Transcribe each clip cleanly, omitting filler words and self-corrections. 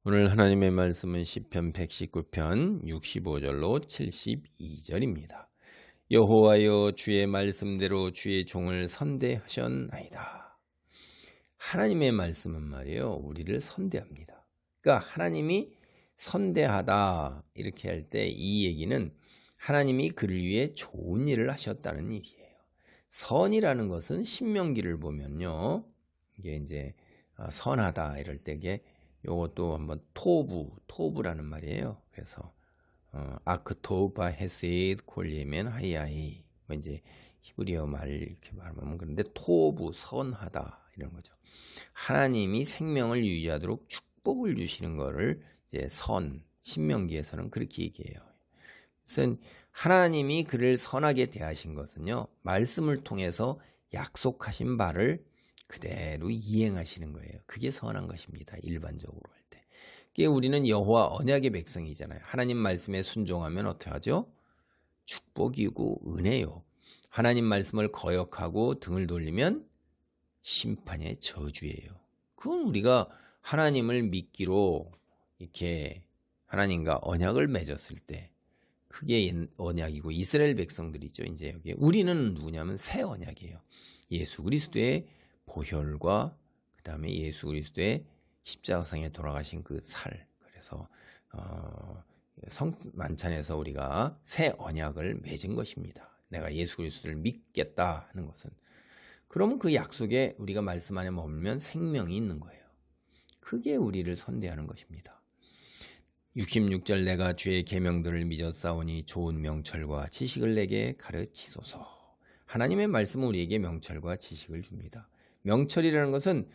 오늘 하나님의 말씀은 시편 119편 65절로 72절입니다. 여호와여 주의 말씀대로 주의 종을 선대하셨나이다. 하나님의 말씀은 말이에요, 우리를 선대합니다. 그러니까 하나님이 선대하다 이렇게 할 때 이 얘기는 하나님이 그를 위해 좋은 일을 하셨다는 얘기예요. 선이라는 것은 신명기를 보면요, 이게 이제 선하다 이럴 때 이게 요것도 한번 토부라는 말이에요. 그래서 아크토바 헤세드 콜리멘 하이아이, 뭐 이제 히브리어 말 이렇게 말하면 그런데 토부 선하다 이런 거죠. 하나님이 생명을 유지하도록 축복을 주시는 거를 이제 신명기에서는 그렇게 얘기해요. 그래서 하나님이 그를 선하게 대하신 것은요, 말씀을 통해서 약속하신 바를 그대로 이행하시는 거예요. 그게 선한 것입니다. 일반적으로 할 때. 그게 우리는 여호와 언약의 백성이잖아요. 하나님 말씀에 순종하면 어떻게 하죠? 축복이고 은혜요. 하나님 말씀을 거역하고 등을 돌리면 심판의 저주예요. 그건 우리가 하나님을 믿기로 이렇게 하나님과 언약을 맺었을 때 그게 언약이고, 이스라엘 백성들이죠. 이제 여기 우리는 누구냐면 새 언약이에요. 예수 그리스도의 보혈과 그 다음에 예수 그리스도의 십자가상에 돌아가신 그 살. 그래서 성만찬에서 우리가 새 언약을 맺은 것입니다. 내가 예수 그리스도를 믿겠다 하는 것은, 그러면 그 약속에 우리가 말씀 안에 머물면 생명이 있는 거예요. 그게 우리를 선대하는 것입니다. 66절 내가 주의 계명들을 믿었사오니 좋은 명철과 지식을 내게 가르치소서. 하나님의 말씀은 우리에게 명철과 지식을 줍니다. 명철이라는 것은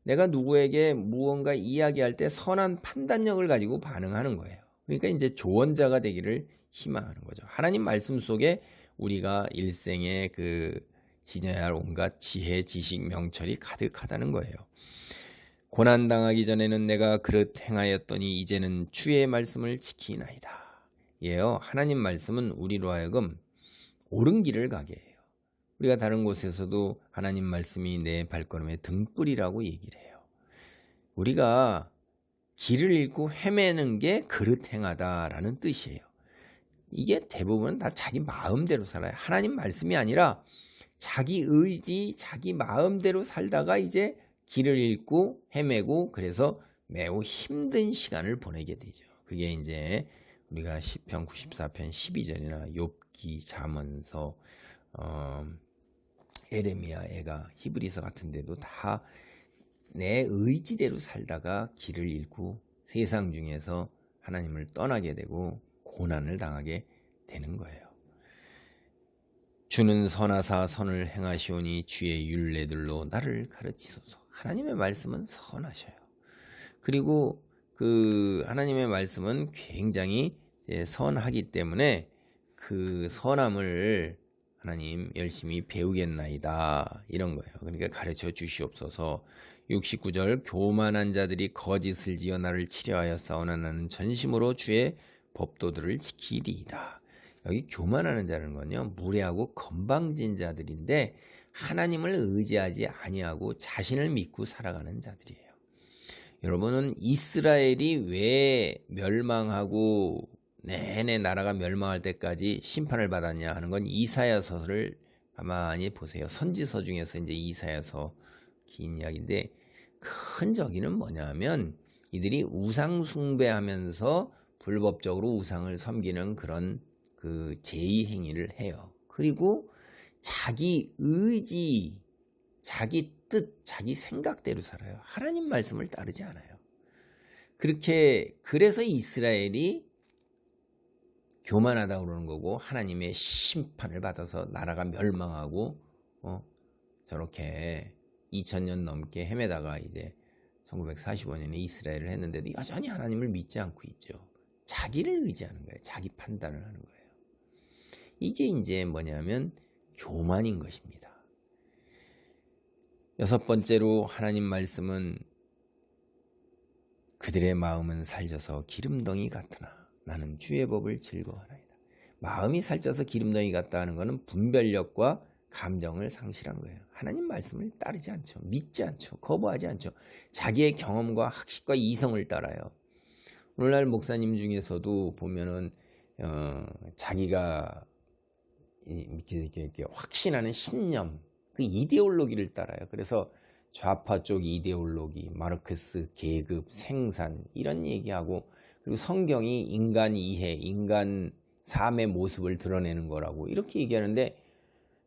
내가 누구에게 무언가 이야기할 때 선한 판단력을 가지고 반응하는 거예요. 그러니까 이제 조언자가 되기를 희망하는 거죠. 하나님 말씀 속에 우리가 일생에 지녀야 할 온갖 지혜, 지식, 명철이 가득하다는 거예요. 고난당하기 전에는 내가 그릇 행하였더니 이제는 주의 말씀을 지키나이다. 예요. 하나님 말씀은 우리로 하여금 옳은 길을 가게 해요. 우리가 다른 곳에서도 하나님 말씀이 내 발걸음의 등불이라고 얘기를 해요. 우리가 길을 잃고 헤매는 게 그릇 행하다라는 뜻이에요. 이게 대부분 다 자기 마음대로 살아요. 하나님 말씀이 아니라 자기 의지, 자기 마음대로 살다가 이제 길을 잃고 헤매고, 그래서 매우 힘든 시간을 보내게 되죠. 그게 이제 우리가 시편 94편 12절이나 욥기, 잠언서, 에레미야, 애가, 히브리서 같은 데도 다 내 의지대로 살다가 길을 잃고 세상 중에서 하나님을 떠나게 되고 고난을 당하게 되는 거예요. 주는 선하사 선을 행하시오니 주의 율례들로 나를 가르치소서. 하나님의 말씀은 선하셔요. 그리고 하나님의 말씀은 굉장히 선하기 때문에 그 선함을 하나님 열심히 배우겠나이다 이런 거예요. 그러니까 가르쳐 주시옵소서. 69절 교만한 자들이 거짓을 지어 나를 치려하여 싸우나 나는 전심으로 주의 법도들을 지키리이다. 여기 교만하는 자는 건요, 무례하고 건방진 자들인데 하나님을 의지하지 아니하고 자신을 믿고 살아가는 자들이에요. 여러분은 이스라엘이 왜 멸망하고 내내 나라가 멸망할 때까지 심판을 받았냐 하는 건 이사야서를 가만히 보세요. 선지서 중에서 이제 이사야서 긴 이야기인데, 큰 저기는 뭐냐면 이들이 우상 숭배하면서 불법적으로 우상을 섬기는 그런 제의 행위를 해요. 그리고 자기 의지, 자기 뜻, 자기 생각대로 살아요. 하나님 말씀을 따르지 않아요. 그래서 이스라엘이 교만하다고 그러는 거고, 하나님의 심판을 받아서 나라가 멸망하고 저렇게 2000년 넘게 헤매다가 이제 1945년에 이스라엘을 했는데도 여전히 하나님을 믿지 않고 있죠. 자기를 의지하는 거예요. 자기 판단을 하는 거예요. 이게 이제 뭐냐면 교만인 것입니다. 여섯 번째로 하나님 말씀은 그들의 마음은 살쪄서 기름덩이 같으나 나는 주의 법을 즐거워하나이다. 마음이 살쪄서 기름덩이 같다 하는 것은 분별력과 감정을 상실한 거예요. 하나님 말씀을 따르지 않죠. 믿지 않죠. 거부하지 않죠. 자기의 경험과 학식과 이성을 따라요. 오늘날 목사님 중에서도 보면은 자기가 이렇게 확신하는 신념, 그 이데올로기를 따라요. 그래서 좌파 쪽 이데올로기, 마르크스, 계급, 생산 이런 얘기하고, 그리고 성경이 인간 이해, 인간 삶의 모습을 드러내는 거라고 이렇게 얘기하는데,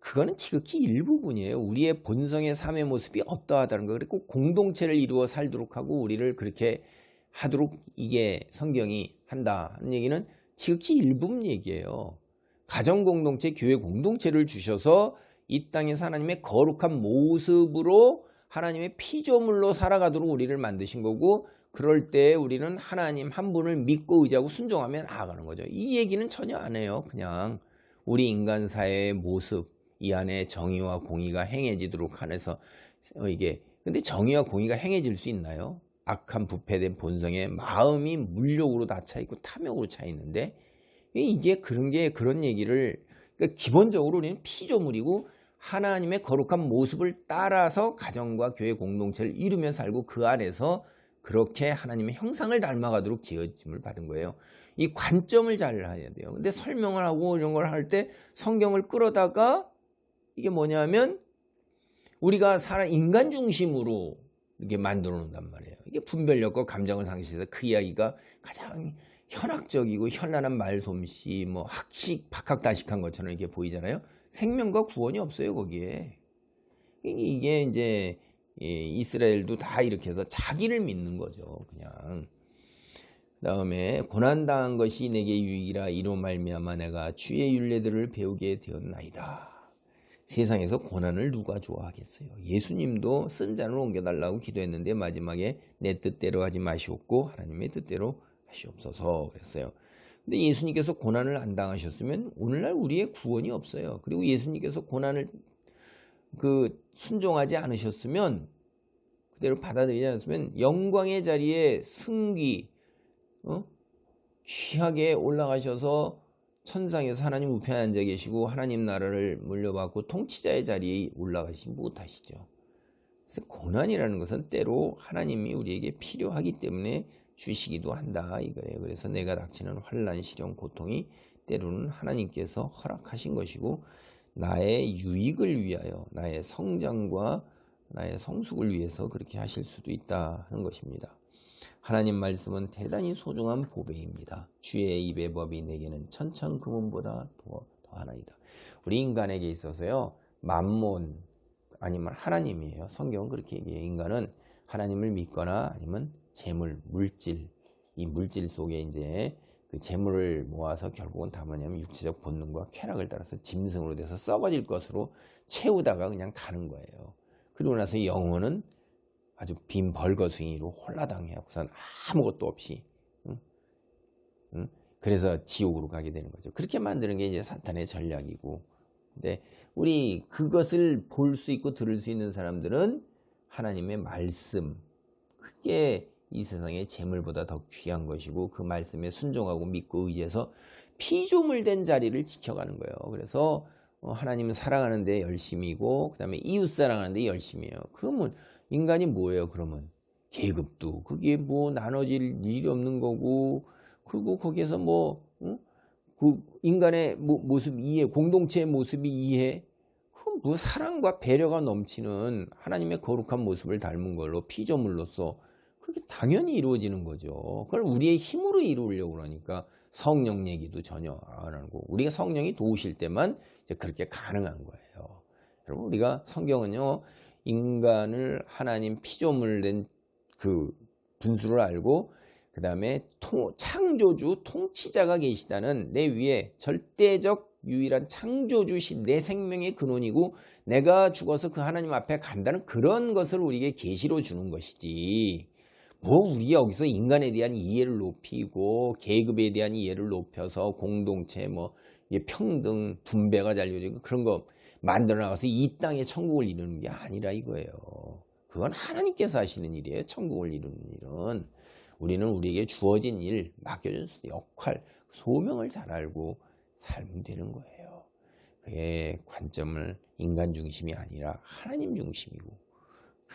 그거는 지극히 일부분이에요. 우리의 본성의 삶의 모습이 어떠하다는 거. 그리고 공동체를 이루어 살도록 하고 우리를 그렇게 하도록 이게 성경이 한다는 얘기는 지극히 일부분 얘기예요. 가정 공동체, 교회 공동체를 주셔서 이 땅에서 하나님의 거룩한 모습으로 하나님의 피조물로 살아가도록 우리를 만드신 거고, 그럴 때 우리는 하나님 한 분을 믿고 의지하고 순종하며 나아가는 거죠. 이 얘기는 전혀 안 해요. 그냥 우리 인간 사회의 모습, 이 안에 정의와 공의가 행해지도록 하면서 이게, 근데 정의와 공의가 행해질 수 있나요? 악한 부패된 본성에 마음이 물욕으로 다 차 있고 탐욕으로 차 있는데, 이게 그런 얘기를, 그러니까 기본적으로 우리는 피조물이고 하나님의 거룩한 모습을 따라서 가정과 교회 공동체를 이루며 살고 그 안에서 그렇게 하나님의 형상을 닮아가도록 지어짐을 받은 거예요. 이 관점을 잘 해야 돼요. 근데 설명을 하고 이런 걸 할 때 성경을 끌어다가 이게 뭐냐면 우리가 인간 중심으로 이렇게 만들어 놓는단 말이에요. 이게 분별력과 감정을 상실해서 그 이야기가 가장 현학적이고 현란한 말솜씨, 뭐 학식, 박학다식한 것처럼 이렇게 보이잖아요. 생명과 구원이 없어요, 거기에. 이게 이제 이스라엘도 다 이렇게 해서 자기를 믿는 거죠, 그냥. 그다음에 고난당한 것이 내게 유익이라 이로 말미암아 내가 주의 율례들을 배우게 되었나이다. 세상에서 고난을 누가 좋아하겠어요? 예수님도 쓴 잔을 옮겨달라고 기도했는데 마지막에 내 뜻대로 하지 마시옵고 하나님의 뜻대로 하시옵소서 그랬어요. 근데 예수님께서 고난을 안 당하셨으면 오늘날 우리의 구원이 없어요. 그리고 예수님께서 고난을 순종하지 않으셨으면, 그대로 받아들이지 않았으면 영광의 자리에 승기, 귀하게 올라가셔서 천상에서 하나님 우편에 앉아 계시고 하나님 나라를 물려받고 통치자의 자리에 올라가시지 못하시죠. 그래서 고난이라는 것은 때로 하나님이 우리에게 필요하기 때문에 주시기도 한다 이거예요. 그래서 내가 닥치는 환난, 시련, 고통이 때로는 하나님께서 허락하신 것이고 나의 유익을 위하여, 나의 성장과 나의 성숙을 위해서 그렇게 하실 수도 있다는 것입니다. 하나님 말씀은 대단히 소중한 보배입니다. 주의 입의 법이 내게는 천천금은보다 더하나이다. 우리 인간에게 있어서요, 만몬 아니면 하나님이에요. 성경은 그렇게 얘기해요. 인간은 하나님을 믿거나 아니면 재물, 물질, 이 물질 속에 이제 그 재물을 모아서 결국은 다 뭐냐면 육체적 본능과 쾌락을 따라서 짐승으로 돼서 썩어질 것으로 채우다가 그냥 가는 거예요. 그리고 나서 영혼은 아주 빈 벌거숭이로 홀라당해갖고선 아무것도 없이, 그래서 지옥으로 가게 되는 거죠. 그렇게 만드는 게 이제 사탄의 전략이고, 근데 우리 그것을 볼 수 있고 들을 수 있는 사람들은 하나님의 말씀, 그게 이 세상의 재물보다 더 귀한 것이고 그 말씀에 순종하고 믿고 의지해서 피조물된 자리를 지켜가는 거예요. 그래서 하나님은 사랑하는데 열심이고 그 다음에 이웃 사랑하는데 열심이에요. 그러면 인간이 뭐예요? 그러면 계급도 그게 뭐 나눠질 일이 없는 거고, 그리고 거기에서 그 인간의 모습 이해, 공동체의 모습이 이해, 뭐 사랑과 배려가 넘치는 하나님의 거룩한 모습을 닮은 걸로 피조물로서 그게 당연히 이루어지는 거죠. 그걸 우리의 힘으로 이루려고 그러니까 성령 얘기도 전혀 안 하고, 우리가 성령이 도우실 때만 이제 그렇게 가능한 거예요. 여러분, 우리가 성경은요, 인간을 하나님 피조물 된 그 분수를 알고 그 다음에 창조주 통치자가 계시다는, 내 위에 절대적 유일한 창조주신 내 생명의 근원이고 내가 죽어서 그 하나님 앞에 간다는 그런 것을 우리에게 계시로 주는 것이지, 뭐 우리 여기서 인간에 대한 이해를 높이고 계급에 대한 이해를 높여서 공동체 평등 분배가 잘 이루어지고 그런 거 만들어 나가서 이 땅에 천국을 이루는 게 아니라 이거예요. 그건 하나님께서 하시는 일이에요. 천국을 이루는 일은 우리는 우리에게 주어진 일, 맡겨준 역할, 소명을 잘 알고 살면 되는 거예요. 그의 관점을 인간 중심이 아니라 하나님 중심이고,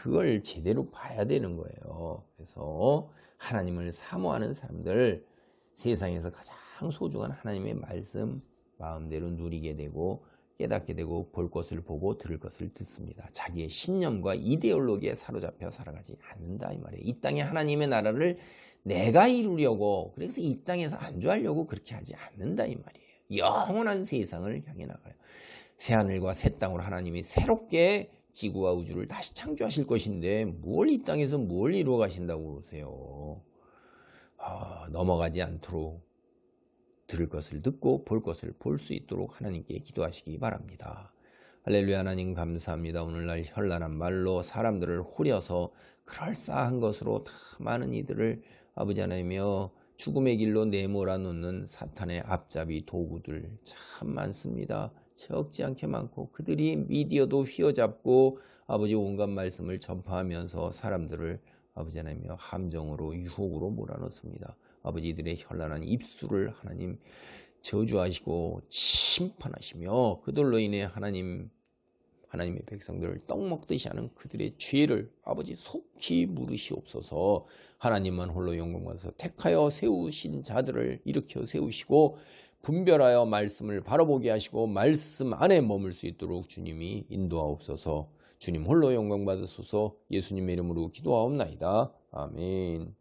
그걸 제대로 봐야 되는 거예요. 그래서 하나님을 사모하는 사람들, 세상에서 가장 소중한 하나님의 말씀 마음대로 누리게 되고 깨닫게 되고 볼 것을 보고 들을 것을 듣습니다. 자기의 신념과 이데올로기에 사로잡혀 살아가지 않는다 이 말이에요. 이 땅에 하나님의 나라를 내가 이루려고, 그래서 이 땅에서 안주하려고 그렇게 하지 않는다 이 말이에요. 영원한 세상을 향해 나가요. 새하늘과 새 땅으로 하나님이 새롭게 지구와 우주를 다시 창조하실 것인데 뭘 이 땅에서 뭘 이루어 가신다고 그러세요. 넘어가지 않도록 들을 것을 듣고 볼 것을 볼 수 있도록 하나님께 기도하시기 바랍니다. 할렐루야. 하나님 감사합니다. 오늘날 현란한 말로 사람들을 후려서 그럴싸한 것으로 다 많은 이들을 아버지 하나님이여 죽음의 길로 내몰아 놓는 사탄의 앞잡이 도구들 참 많습니다. 적지 않게 많고 그들이 미디어도 휘어잡고 아버지 온갖 말씀을 전파하면서 사람들을 아버지 하나님이여 함정으로 유혹으로 몰아넣습니다. 아버지들의 현란한 입술을 하나님 저주하시고 심판하시며 그들로 인해 하나님의 백성들을 떡 먹듯이 하는 그들의 죄를 아버지 속히 물으시옵소서. 하나님만 홀로 영광받아서 택하여 세우신 자들을 일으켜 세우시고 분별하여 말씀을 바라보게 하시고 말씀 안에 머물 수 있도록 주님이 인도하옵소서. 주님 홀로 영광받으소서. 예수님의 이름으로 기도하옵나이다. 아멘.